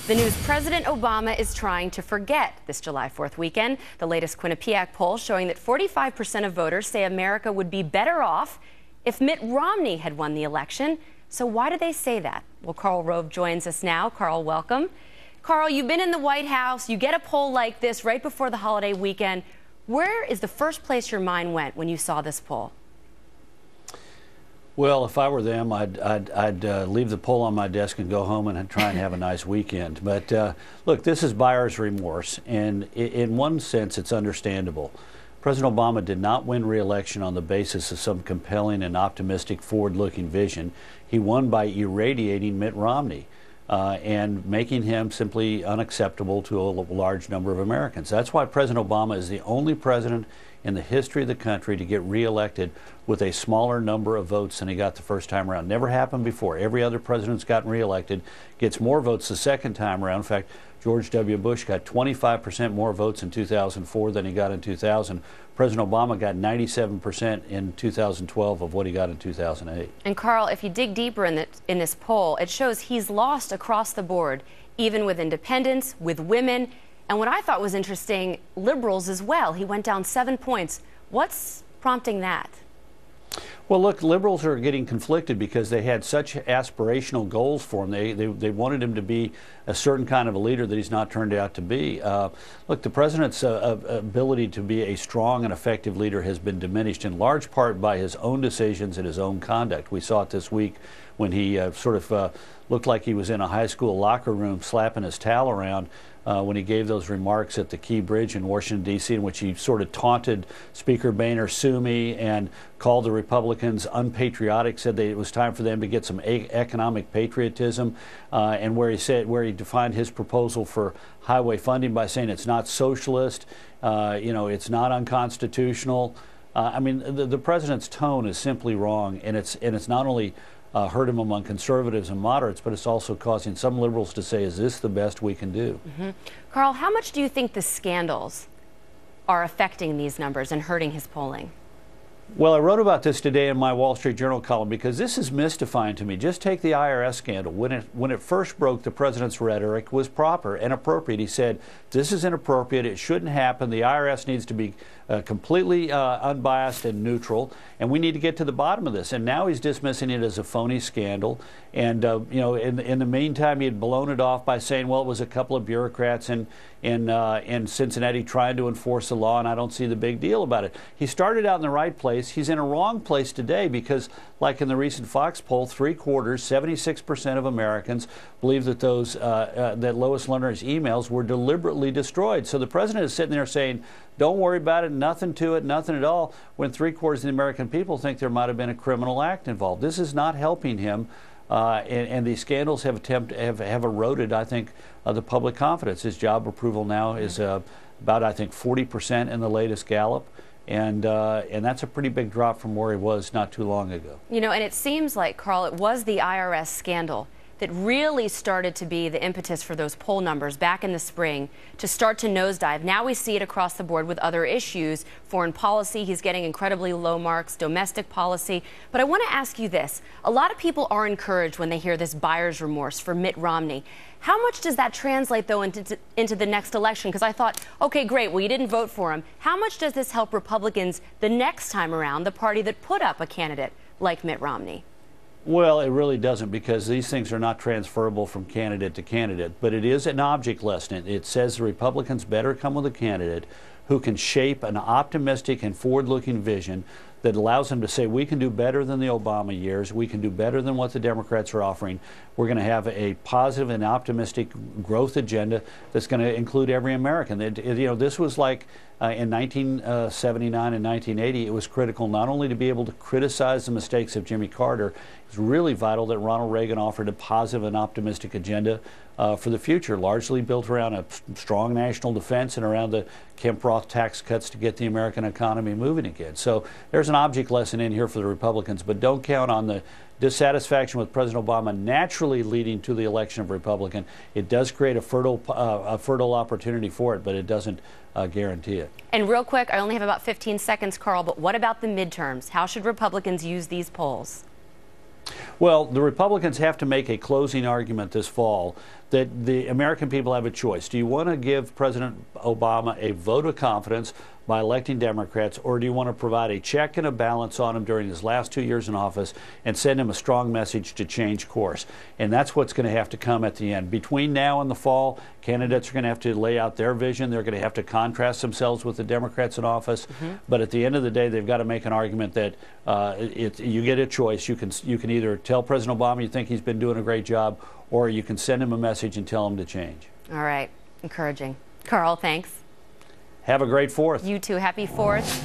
The news President Obama is trying to forget this July 4th weekend. The latest Quinnipiac poll showing that 45% of voters say America would be better off if Mitt Romney had won the election. So why do they say that? Well, Karl Rove joins us now. Karl, welcome. Karl, you've been in the White House. You get a poll like this right before the holiday weekend. Where is the first place your mind went when you saw this poll? Well, if I were them, I'd leave the poll on my desk and go home and try and have a nice weekend. But look, this is buyer's remorse, and in one sense, it's understandable. President Obama did not win re-election on the basis of some compelling and optimistic forward-looking vision. He won by irradiating Mitt Romney and making him simply unacceptable to a large number of Americans. That's why President Obama is the only president in the history of the country to get reelected with a smaller number of votes than he got the first time around. Never happened before. Every other president's gotten reelected, gets more votes the second time around. In fact, George W. Bush got 25% more votes in 2004 than he got in 2000. President Obama got 97% in 2012 of what he got in 2008. And Karl, if you dig deeper in this poll, it shows he's lost across the board, even with independents, with women, and what I thought was interesting, liberals as well. He went down 7 points. What's prompting that? Well, look, liberals are getting conflicted because they had such aspirational goals for him. They wanted him to be a certain kind of a leader that he's not turned out to be. Look, the president's ability to be a strong and effective leader has been diminished in large part by his own decisions and his own conduct. We saw it this week when he looked like he was in a high school locker room slapping his towel around when he gave those remarks at the Key Bridge in Washington, D.C., in which he sort of taunted Speaker Boehner, sue me, and called the Republicans unpatriotic, said that it was time for them to get some economic patriotism, and where he defined his proposal for highway funding by saying it's not socialist, it's not unconstitutional. I mean, the president's tone is simply wrong, and it's not only hurt him among conservatives and moderates, but it's also causing some liberals to say, is this the best we can do? Karl, how much do you think the scandals are affecting these numbers and hurting his polling? Well, I wrote about this today in my Wall Street Journal column because this is mystifying to me. Just take the IRS scandal. When it first broke, the president's rhetoric was proper and appropriate. He said, this is inappropriate, it shouldn't happen, the IRS needs to be completely unbiased and neutral, and we need to get to the bottom of this. And now he's dismissing it as a phony scandal. And in the meantime, he had blown it off by saying, well, it was a couple of bureaucrats in Cincinnati trying to enforce the law, and I don't see the big deal about it. He started out in the right place. He's in a wrong place today because, like in the recent Fox poll, 76% of Americans believe that that Lois Lerner's emails were deliberately destroyed. So the president is sitting there saying, don't worry about it, nothing to it, nothing at all, when 3/4 of the American people think there might have been a criminal act involved. This is not helping him. And these scandals have eroded, I think, the public confidence. His job approval now is about, I think, 40% in the latest Gallup, and that's a pretty big drop from where he was not too long ago. And it seems like, Karl, it was the IRS scandal that really started to be the impetus for those poll numbers back in the spring to start to nosedive. Now we see it across the board with other issues. Foreign policy, he's getting incredibly low marks, domestic policy. But I want to ask you this. A lot of people are encouraged when they hear this buyer's remorse for Mitt Romney. How much does that translate, though, into the next election? Because I thought, okay, great, well, you didn't vote for him. How much does this help Republicans the next time around, the party that put up a candidate like Mitt Romney? Well, it really doesn't, because these things are not transferable from candidate to candidate. But it is an object lesson. It says the Republicans better come with a candidate who can shape an optimistic and forward-looking vision that allows them to say, we can do better than the Obama years, we can do better than what the Democrats are offering. We're going to have a positive and optimistic growth agenda that's going to include every American. This was like in 1979 and 1980, it was critical not only to be able to criticize the mistakes of Jimmy Carter, it was really vital that Ronald Reagan offered a positive and optimistic agenda for the future, largely built around a strong national defense and around the Kemp-Roth tax cuts to get the American economy moving again. So there's an object lesson in here for the Republicans, but don't count on the dissatisfaction with President Obama naturally leading to the election of Republican. It does create a fertile opportunity for it, but it doesn't guarantee it. And real quick, I only have about 15 seconds, Karl, but what about the midterms? How should Republicans use these polls? Well, the Republicans have to make a closing argument this fall that the American people have a choice. Do you want to give President Obama a vote of confidence by electing Democrats, or do you want to provide a check and a balance on him during his last 2 years in office and send him a strong message to change course? And that's what's going to have to come at the end. Between now and the fall, candidates are going to have to lay out their vision. They're going to have to contrast themselves with the Democrats in office. But at the end of the day, they've got to make an argument that you get a choice. You can either tell President Obama you think he's been doing a great job, or you can send him a message and tell him to change. All right. Encouraging. Carl, thanks. Have a great 4th. You too. Happy 4th.